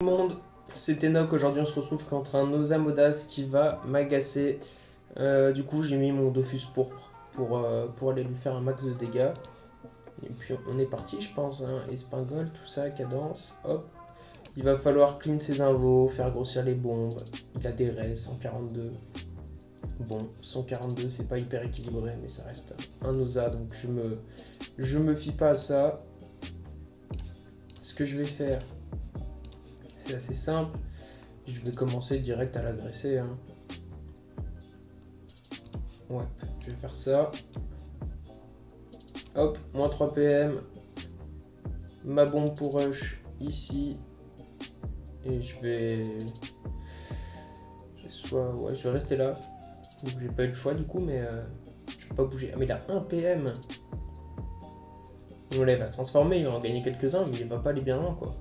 Tout le monde, c'est Enoch. Aujourd'hui on se retrouve contre un Osamodas qui va m'agacer. Du coup j'ai mis mon Dofus pourpre pour aller lui faire un max de dégâts. Et puis on est parti je pense, hein. Espingole, tout ça, cadence, hop. Il va falloir clean ses invos, faire grossir les bombes. Il a des res, 142. Bon, 142 c'est pas hyper équilibré mais ça reste un Osa donc je me fie pas à ça. Ce que je vais faire, c'est assez simple. Je vais commencer direct à l'agresser. Hein. Ouais, je vais faire ça. Hop, moins 3 PM. Ma bombe pour rush ici. Et je vais... Ouais, je vais rester là. Donc j'ai pas eu le choix du coup, mais je vais pas bouger. Ah mais il a 1 PM. Bon là il va se transformer, il va en gagner quelques-uns, mais il va pas aller bien loin quoi.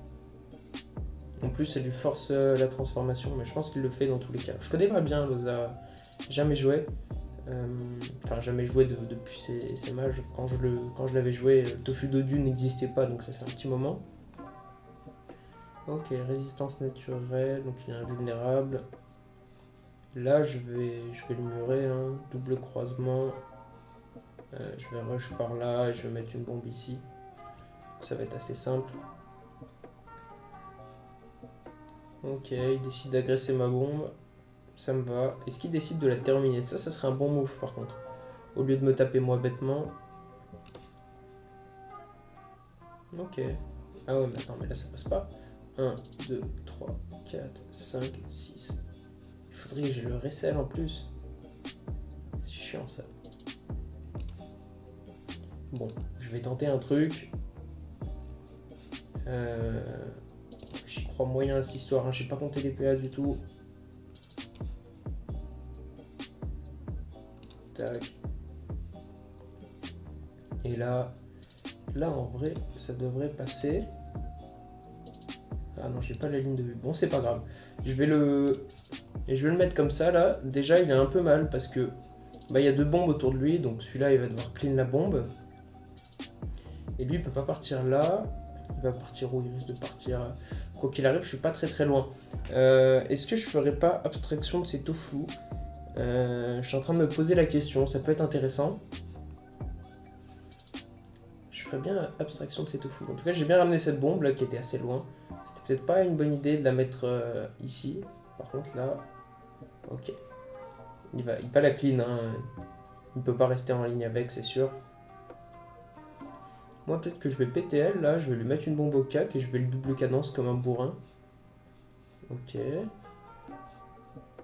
En plus, ça lui force la transformation, mais je pense qu'il le fait dans tous les cas. Je connais pas bien Loza, jamais joué. Enfin, jamais joué depuis ses mages. Quand je l'avais joué, Tofu Dodu n'existait pas, donc ça fait un petit moment. Ok, résistance naturelle, donc il est invulnérable. Là, je vais le murer, hein, double croisement. Je vais rush par là et je vais mettre une bombe ici. Donc, ça va être assez simple. Ok, il décide d'agresser ma bombe. Ça me va. Est-ce qu'il décide de la terminer? Ça serait un bon move par contre. Au lieu de me taper moi bêtement. Ok. Ah ouais, mais attends, mais là ça passe pas. 1, 2, 3, 4, 5, 6. Il faudrait que j'ai le recel en plus. C'est chiant ça. Bon, je vais tenter un truc. J'y crois moyen à cette histoire. Hein. J'ai pas compté les PA du tout. Tac. Et là en vrai, ça devrait passer. Ah non, j'ai pas la ligne de vue. Bon, c'est pas grave. Je vais le mettre comme ça là. Déjà, il est un peu mal parce que il y a 2 bombes autour de lui, donc celui-là, il va devoir clean la bombe. Et lui, il peut pas partir là. Il va partir où? Il risque de partir. Quoi qu'il arrive, je suis pas très loin. Est-ce que je ferais pas abstraction de ces tofu? Je suis en train de me poser la question. Ça peut être intéressant. Je ferais bien abstraction de ces tofu. En tout cas, j'ai bien ramené cette bombe là qui était assez loin. C'était peut-être pas une bonne idée de la mettre ici. Par contre là, ok. Il va la clean. Hein. Il ne peut pas rester en ligne avec, c'est sûr. Moi, peut-être que je vais PTL là. Je vais lui mettre une bombe au cac et je vais le double cadence comme un bourrin. Ok.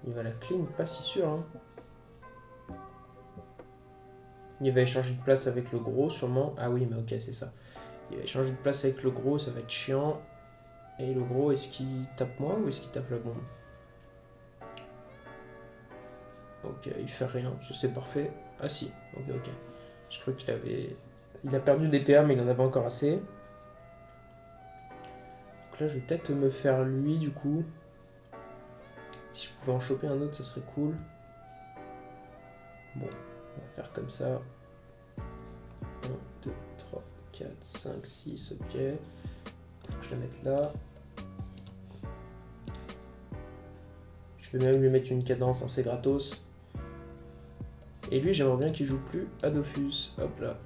Il va la clean, pas si sûr. Hein. Il va échanger de place avec le gros, sûrement. Ah oui, mais ok, c'est ça. Il va échanger de place avec le gros, ça va être chiant. Et le gros, est-ce qu'il tape moi ou est-ce qu'il tape la bombe? Ok, il fait rien, ça c'est parfait. Ah si, ok. Je crois qu'il avait... Il a perdu des PA, mais il en avait encore assez. Donc là, je vais peut-être me faire lui, du coup. Si je pouvais en choper un autre, ça serait cool. Bon, on va faire comme ça. 1, 2, 3, 4, 5, 6, ok. Faut que je la mette là. Je vais même lui mettre une cadence, hein, c'est gratos. Et lui, j'aimerais bien qu'il joue plus à Dofus. Hop là.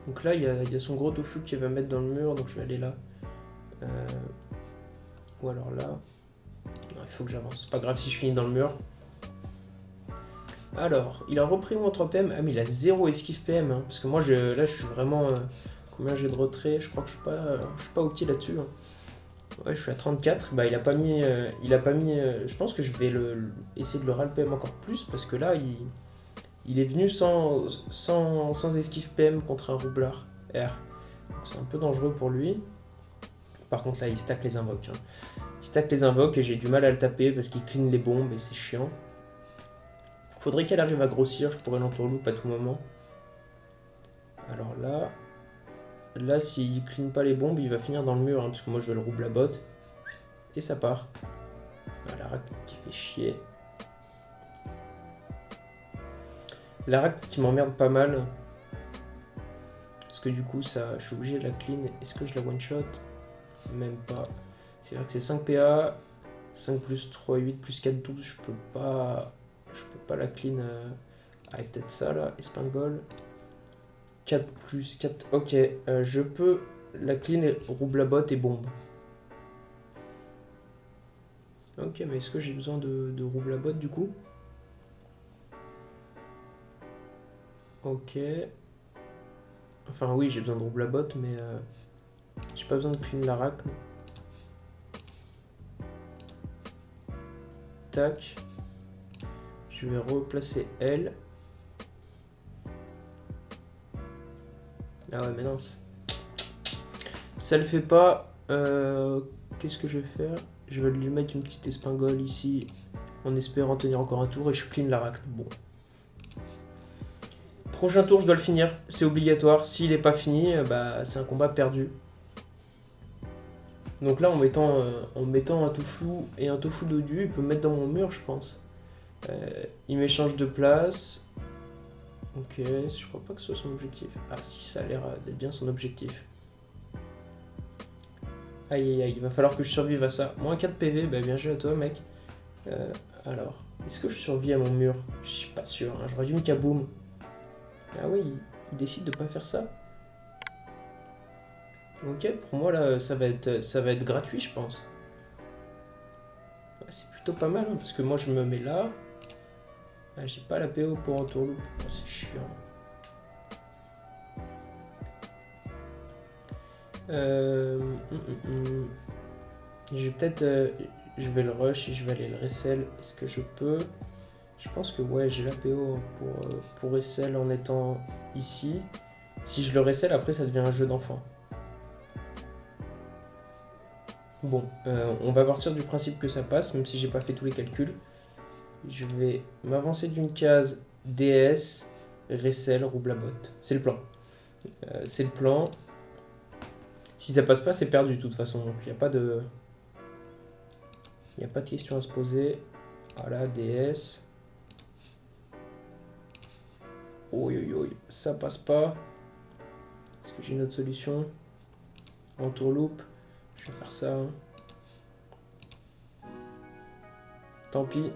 Donc là, il y a son gros tofu qui va mettre dans le mur, donc je vais aller là. Ou alors là. Non, il faut que j'avance. C'est pas grave si je finis dans le mur. Alors, il a repris mon 3 PM. Ah, mais il a 0 esquive PM. Hein, parce que moi, là, je suis vraiment... combien j'ai de retrait? Je crois que je suis pas opti là-dessus. Hein. Ouais, je suis à 34. Bah, il a pas mis... je pense que je vais essayer de le ral PM encore plus. Parce que là, il est venu sans esquive PM contre un roublard R. Donc c'est un peu dangereux pour lui. Par contre là il stack les invoques. Hein. Il stack les invoques et j'ai du mal à le taper parce qu'il clean les bombes et c'est chiant. Faudrait qu'elle arrive à grossir, je pourrais l'entourloupe à tout moment. Alors là s'il clean pas les bombes il va finir dans le mur hein, parce que moi je vais le rouble à botte. Et ça part. Ah, la rack qui fait chier. La rack qui m'emmerde pas mal. Parce que du coup, je suis obligé de la clean. Est-ce que je la one-shot? Même pas. C'est vrai que c'est 5 PA. 5 plus 3, 8 plus 4, 12. Je peux pas la clean. Ah, peut-être ça là. Espingol. 4 plus 4. Ok. Je peux la clean et rouble la botte et bombe. Ok, mais est-ce que j'ai besoin de rouble la botte du coup? Ok. Enfin oui, j'ai besoin de rouble la botte, mais j'ai pas besoin de clean la rack. Tac. Je vais replacer elle. Ah ouais, mais non. Ça le fait pas. Qu'est-ce que je vais faire? Je vais lui mettre une petite espingole ici en espérant tenir encore un tour et je clean la rack. Bon. Prochain tour, je dois le finir. C'est obligatoire. S'il n'est pas fini, bah, c'est un combat perdu. Donc là, en mettant un tofu et un tofu dodu, il peut me mettre dans mon mur, je pense. Il m'échange de place. Ok, je crois pas que ce soit son objectif. Ah si, ça a l'air d'être bien son objectif. Aïe aïe aïe, il va falloir que je survive à ça. Moins 4 PV, bah bien joué à toi mec. Alors, est-ce que je survis à mon mur? Je suis pas sûr, hein. J'aurais dû me kaboom. Ah oui, il décide de pas faire ça. Ok, pour moi là, ça va être gratuit, je pense. Ouais, c'est plutôt pas mal, hein, parce que moi je me mets là. Ah, j'ai pas la PO pour un tourloupe. Oh, c'est chiant. Je vais peut-être... je vais le rush et je vais aller le resell. Est-ce que je peux? Je pense que ouais, j'ai la PO pour resell en étant ici. Si je le resell, après ça devient un jeu d'enfant. Bon, on va partir du principe que ça passe, même si j'ai pas fait tous les calculs. Je vais m'avancer d'une case DS, resell, rouble la botte. C'est le plan. C'est le plan. Si ça passe pas, c'est perdu de toute façon. Donc il n'y a pas de... Il n'y a pas de question à se poser. Voilà, DS. Oui, oui, oui, ça passe pas. Est-ce que j'ai une autre solution? Entourloupe. Je vais faire ça. Tant pis.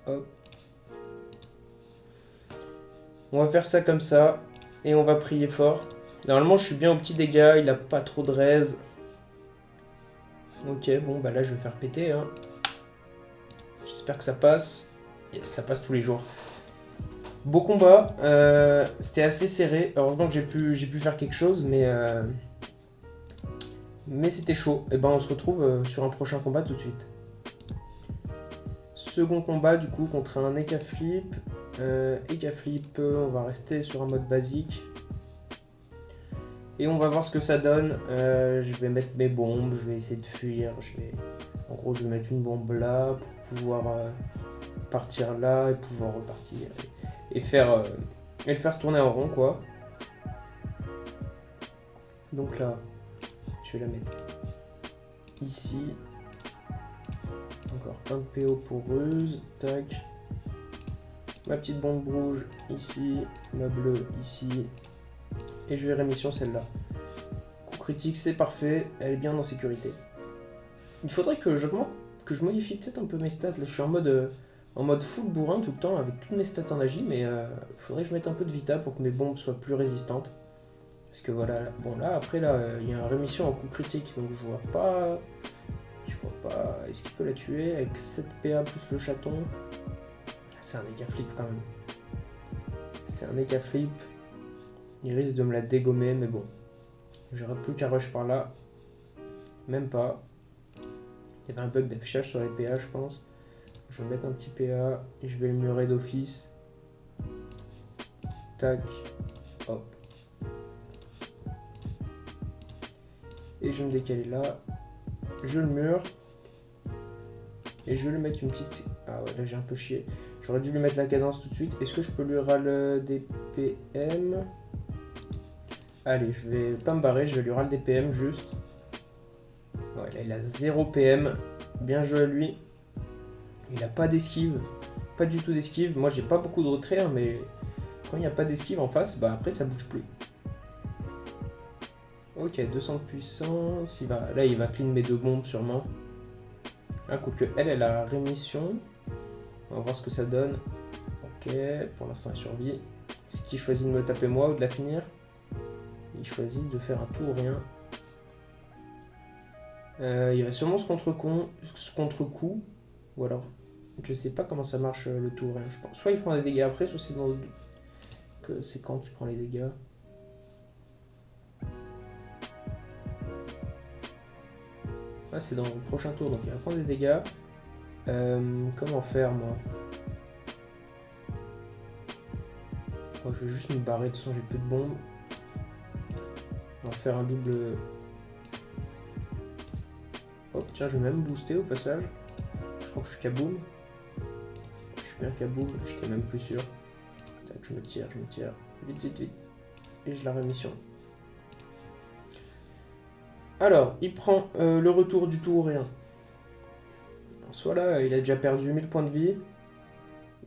Hop. On va faire ça comme ça. Et on va prier fort. Normalement, je suis bien au petit dégât. Il a pas trop de raise. Ok, bon, bah là, je vais faire péter. Hein. J'espère que ça passe. Yes, ça passe tous les jours. Beau combat. C'était assez serré. Heureusement que j'ai pu faire quelque chose, mais c'était chaud. Et ben, on se retrouve sur un prochain combat tout de suite. Second combat, du coup, contre un Eka Flip. Eka Flip, on va rester sur un mode basique. Et on va voir ce que ça donne. Je vais mettre mes bombes, je vais essayer de fuir. En gros, je vais mettre une bombe là pour pouvoir partir là et pouvoir repartir. Et le faire tourner en rond, quoi. Donc là, je vais la mettre ici. Encore un PO pour ruse. Tac. Ma petite bombe rouge ici. Ma bleue ici. Et je vais rémission celle-là. Coup critique, c'est parfait. Elle est bien en sécurité. Il faudrait que je modifie peut-être un peu mes stats. Là, je suis en mode full bourrin tout le temps avec toutes mes stats en agi. Mais il faudrait que je mette un peu de vita pour que mes bombes soient plus résistantes. Parce que voilà. Bon, là, après, là, il y a une rémission en coup critique. Donc, je vois pas. Est-ce qu'il peut la tuer avec 7 PA plus le chaton? C'est un Eka Flip quand même. C'est un Eka Flip. Il risque de me la dégommer, mais bon. J'aurais plus qu'à rush par là. Même pas. Il y avait un bug d'affichage sur les PA, je pense. Je vais mettre un petit PA et je vais le murer d'office. Tac. Hop. Et je vais me décaler là. Je le mure. Et je vais lui mettre une petite... Ah ouais, là j'ai un peu chié. J'aurais dû lui mettre la cadence tout de suite. Est-ce que je peux lui râler des PM? Allez, je vais pas me barrer, je vais lui râler des PM juste. Ouais, là il a 0 PM. Bien joué à lui. Il a pas d'esquive. Pas du tout d'esquive. Moi j'ai pas beaucoup de retrait, hein, mais Quand il n'y a pas d'esquive en face, bah après ça bouge plus. Ok, 200 de puissance. Là, il va clean mes 2 bombes sûrement. Ah, quoique elle a rémission. On va voir ce que ça donne. Ok, pour l'instant elle survit. Est-ce qu'il choisit de me taper moi ou de la finir? Il choisit de faire un tout ou rien. Il va sûrement se contre-coup. Ou alors, je sais pas comment ça marche le tout ou rien. Je pense. Soit il prend des dégâts après, soit c'est dans le... que c'est quand il prend les dégâts. Ah, c'est dans le prochain tour, donc il va prendre des dégâts. Comment faire, moi? Moi, je vais juste me barrer, de toute façon, j'ai plus de bombes. On va faire un double... Hop, tiens, je vais même booster au passage. Je crois que je suis kaboom. Je suis bien kaboom, j'étais même plus sûr. Tac, je me tire. Vite, vite, vite. Et je la rémission. Alors, il prend le retour du tout ou rien. Soit là, il a déjà perdu 1000 points de vie.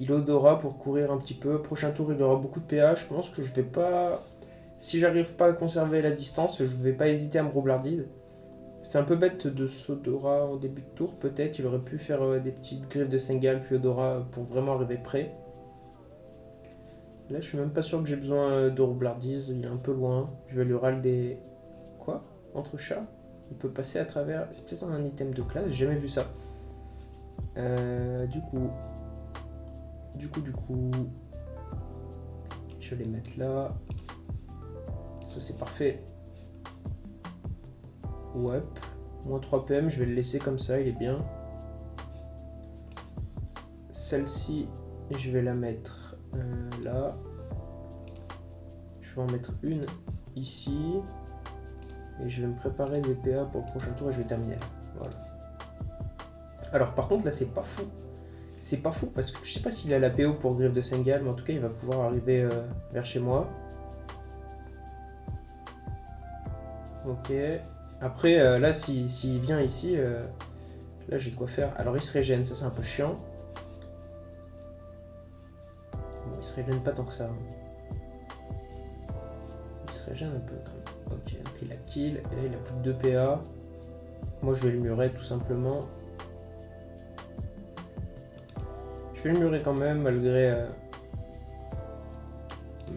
Il odora pour courir un petit peu. Prochain tour, il aura beaucoup de PA. Je pense que je vais pas... Si j'arrive pas à conserver la distance, je vais pas hésiter à me roublardise. C'est un peu bête de s'Odora en début de tour, peut-être. Il aurait pu faire des petites griffes de Sengal puis Odora pour vraiment arriver près. Là, je suis même pas sûr que j'ai besoin de roublardise. Il est un peu loin. Je vais lui râler des... Quoi? Entre chats? Il peut passer à travers... C'est peut-être un item de classe, j'ai jamais vu ça. Du coup... Je vais les mettre là. Ça, c'est parfait. Ouais. Moins 3 PM, je vais le laisser comme ça, il est bien. Celle-ci, je vais la mettre là. Je vais en mettre une ici. Et je vais me préparer des PA pour le prochain tour et je vais terminer là. Voilà. Alors par contre là c'est pas fou. C'est pas fou parce que je sais pas s'il a la PO pour griffe de Sengal, mais en tout cas il va pouvoir arriver vers chez moi. Ok. Après là s'il vient ici, là j'ai de quoi faire. Alors il se régène, ça c'est un peu chiant. Bon, il se régène pas tant que ça. Il se régène un peu quand même. Ok, donc il a kill, et là il a plus que 2 PA. Moi je vais le murer tout simplement. Je vais le murer quand même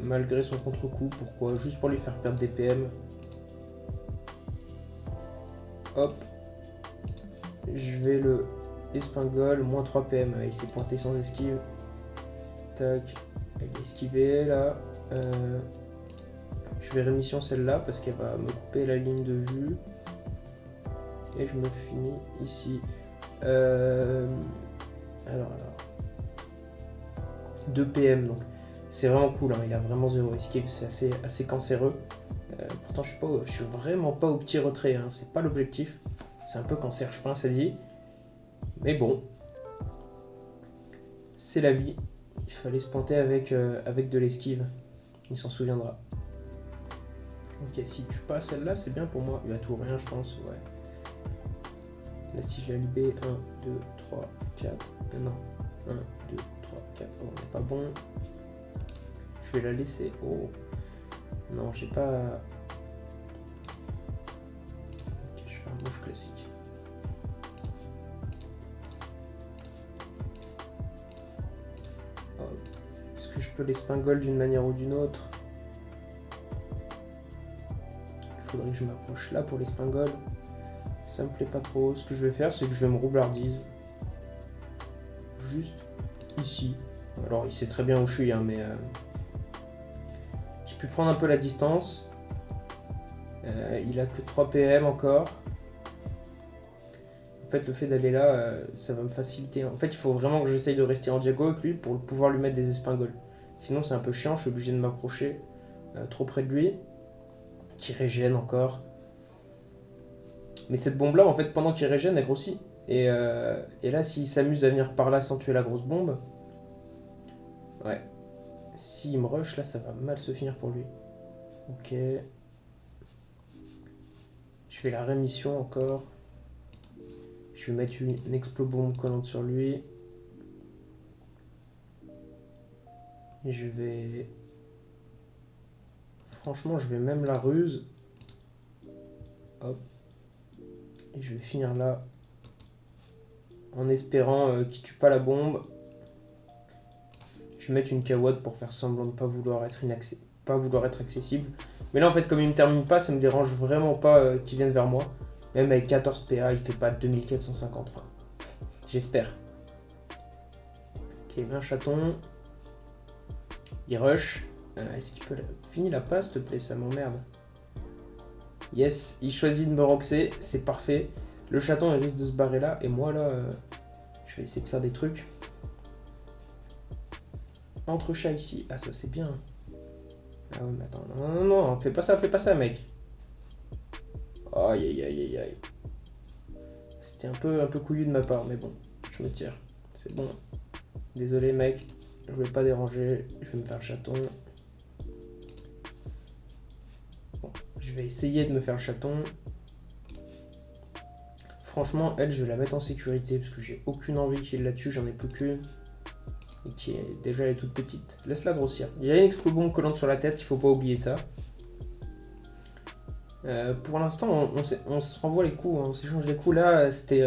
malgré son contre-coup. Pourquoi? Juste pour lui faire perdre des PM. Hop. Je vais le espingole, moins 3 PM. Il s'est pointé sans esquive. Tac. Il est esquivé là. Je vais rémission celle-là parce qu'elle va me couper la ligne de vue. Et je me finis ici. Alors. 2 PM donc c'est vraiment cool, hein. Il a vraiment 0 escape, c'est assez cancéreux. Pourtant je suis vraiment pas au petit retrait, hein. C'est pas l'objectif. C'est un peu cancer, je pense, ça dit. Mais bon. C'est la vie. Il fallait se pointer avec de l'esquive. Il s'en souviendra. Ok, si tu passes celle-là, c'est bien pour moi. Il va tout rien, je pense, ouais. Là, si je la libère, 1, 2, 3, 4. Non, 1, 2, 3, 4. Oh, on n'est pas bon. Je vais la laisser. Oh. Non, j'ai pas... Ok, je fais un move classique. Oh. Est-ce que je peux l'espingole d'une manière ou d'une autre? Il faudrait que je m'approche là pour l'espingole. Ça me plaît pas trop. Ce que je vais faire, c'est que je vais me roublardise. Juste ici. Alors, il sait très bien où je suis, hein, mais... J'ai pu prendre un peu la distance. Il a que 3 PM encore. En fait, le fait d'aller là, ça va me faciliter. En fait, il faut vraiment que j'essaye de rester en diago avec lui pour pouvoir lui mettre des espingoles. Sinon, c'est un peu chiant. Je suis obligé de m'approcher trop près de lui. Qui régène encore. Mais cette bombe-là, en fait, pendant qu'il régène, elle grossit. Et là, s'il s'amuse à venir par là sans tuer la grosse bombe... Ouais. S'il me rush, là, ça va mal se finir pour lui. Ok. Je fais la rémission encore. Je vais mettre une explo-bombe collante sur lui. Et je vais Franchement, je vais même la ruse. Hop. Et je vais finir là. En espérant qu'il tue pas la bombe. Je vais mettre une K-Watt pour faire semblant de pas vouloir être accessible. Mais là, en fait, comme il me termine pas, ça me dérange vraiment pas qu'il vienne vers moi. Même avec 14 PA, il fait pas 2450. Enfin, j'espère. Ok, un chaton. Il rush. Est-ce qu'il peut finir la passe, s'il te plaît? Ça m'emmerde. Yes, il choisit de me roxer. C'est parfait. Le chaton, il risque de se barrer là. Et moi, là, je vais essayer de faire des trucs. Entre chats ici. Ah, ça, c'est bien. Ah ouais, mais attends. Non, non, non. Fais pas ça, mec. Aïe, aïe, aïe, aïe, aïe. C'était un peu couillu de ma part, mais bon. Je me tire. C'est bon. Désolé, mec. Je voulais pas déranger. Je vais me faire le chaton. Bon, je vais essayer de me faire le chaton. Franchement, elle, je vais la mettre en sécurité parce que j'ai aucune envie qu'il la tue. J'en ai plus qu'une. Et qui est déjà elle est toute petite. Laisse-la grossir. Il y a une explobombe collante sur la tête. Il faut pas oublier ça. Pour l'instant, on se renvoie les coups. Hein, on s'échange les coups. Là, c'était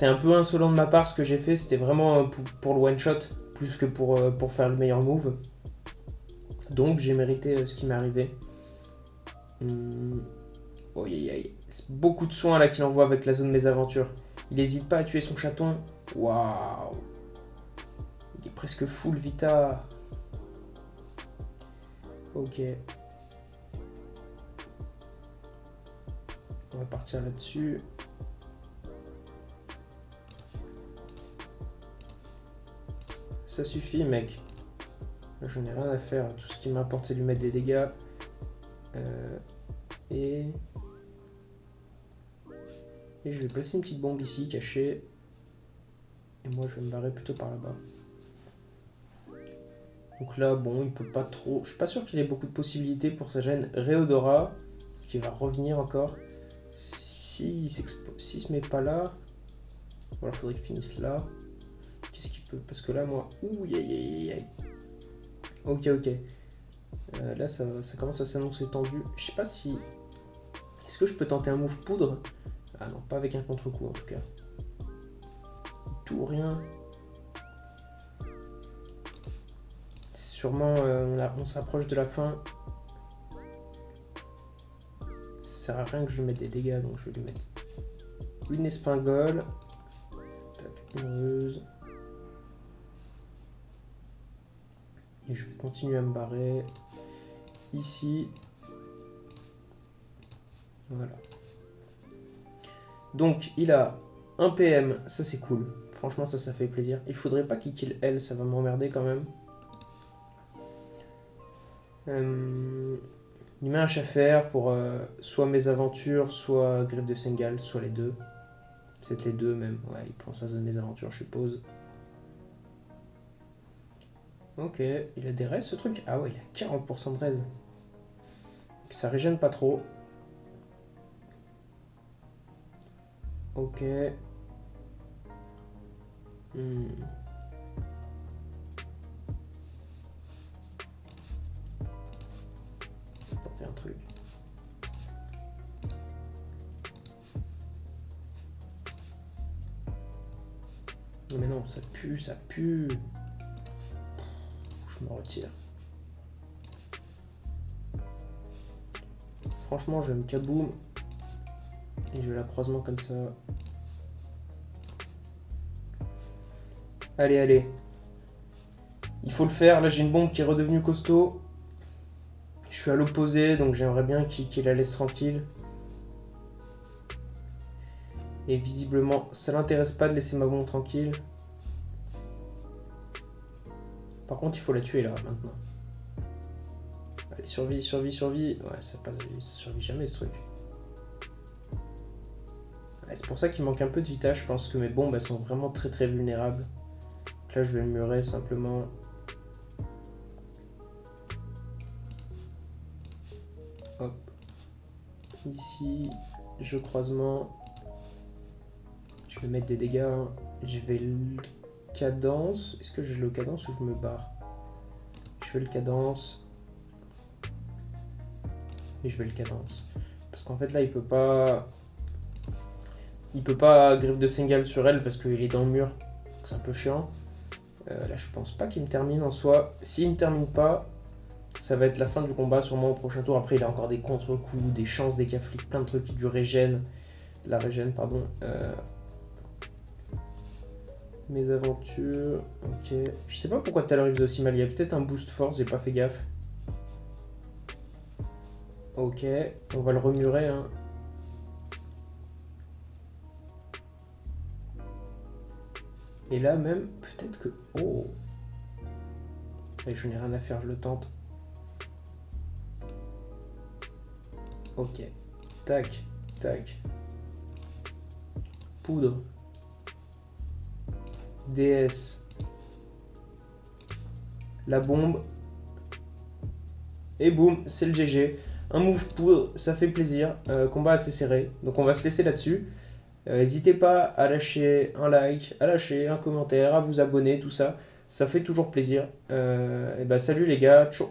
un peu insolent de ma part ce que j'ai fait. C'était vraiment pour le one-shot. Plus que pour faire le meilleur move. Donc, j'ai mérité ce qui m'est arrivé. Oh, aïe, aïe. C'est beaucoup de soins là qu'il envoie avec la zone mésaventures. Il n'hésite pas à tuer son chaton. Waouh. Il est presque full vita. Ok. On va partir là-dessus. Ça suffit, mec. Là, je n'ai rien à faire. Tout ce qui m'importe, c'est de lui mettre des dégâts. Et je vais placer une petite bombe ici, cachée. Et moi, je vais me barrer plutôt par là-bas. Donc là, bon, il peut pas trop... Je suis pas sûr qu'il ait beaucoup de possibilités pour sa gêne Réodora, qui va revenir encore. S'il se met pas là... Voilà, il faudrait qu'il finisse là. Qu'est-ce qu'il peut? Parce que là, moi... Ouh, aïe, aïe, aïe. Ok, ok. Là, ça commence à s'annoncer tendu. Je sais pas si... Est-ce que je peux tenter un move poudre? Ah non, pas avec un contre-coup, en tout cas. Tout ou rien. Sûrement, on s'approche de la fin. Ça sert à rien que je lui mette des dégâts, donc je vais lui mettre une espingole. Tac, une ruse. Et je vais continuer à me barrer. Ici. Voilà. Donc, il a un PM, ça c'est cool. Franchement, ça fait plaisir. Il faudrait pas qu'il kill elle, ça va m'emmerder quand même. Il met un Schaffer pour soit mésaventures, soit griffe de Sengal, soit les deux. Peut-être les deux même. Ouais, il prend sa zone mésaventures, je suppose. Ok, il a des raises ce truc? Ah ouais, il a 40% de raises. Ça régène pas trop. Ok. Tenter un truc. Non mais non, ça pue, ça pue. Je me retire. Franchement, je vais me kaboom. Et je vais la croisement comme ça. Allez, allez. Il faut le faire. Là, j'ai une bombe qui est redevenue costaud. Je suis à l'opposé, donc j'aimerais bien qu'il la laisse tranquille. Et visiblement, ça l'intéresse pas de laisser ma bombe tranquille. Par contre, il faut la tuer là, maintenant. Allez, survie, survie, survie. Ouais, ça survit jamais ce truc. Ouais, c'est pour ça qu'il manque un peu de vitesse. Je pense que mes bombes, elles sont vraiment très très vulnérables. Donc là, je vais le murer simplement. Hop. Ici, je croisement. Je vais mettre des dégâts. Je vais le cadence. Est-ce que je le cadence ou je me barre? Je fais le cadence. Et je vais le cadence. Parce qu'en fait là il peut pas... Il peut pas griffe de Sengal sur elle parce qu'il est dans le mur. C'est un peu chiant. Là je pense pas qu'il me termine en soi. S'il me termine pas, ça va être la fin du combat sûrement au prochain tour. Après il a encore des contre-coups, des chances, des cas flics, plein de trucs, du régène. De la régène pardon. Mes aventures, ok. Je sais pas pourquoi tout à l'heure il faisait aussi mal. Il y a peut-être un boost force, j'ai pas fait gaffe. Ok, on va le remurer. Hein. Et là même, peut-être que... Oh. Allez, je n'ai rien à faire, je le tente. Ok. Tac, tac. Poudre. DS. La bombe. Et boum, c'est le GG. Un move poudre, ça fait plaisir. Combat assez serré. Donc on va se laisser là-dessus. N'hésitez pas à lâcher un like, à lâcher un commentaire, à vous abonner, tout ça. Ça fait toujours plaisir. Et bah salut les gars, ciao.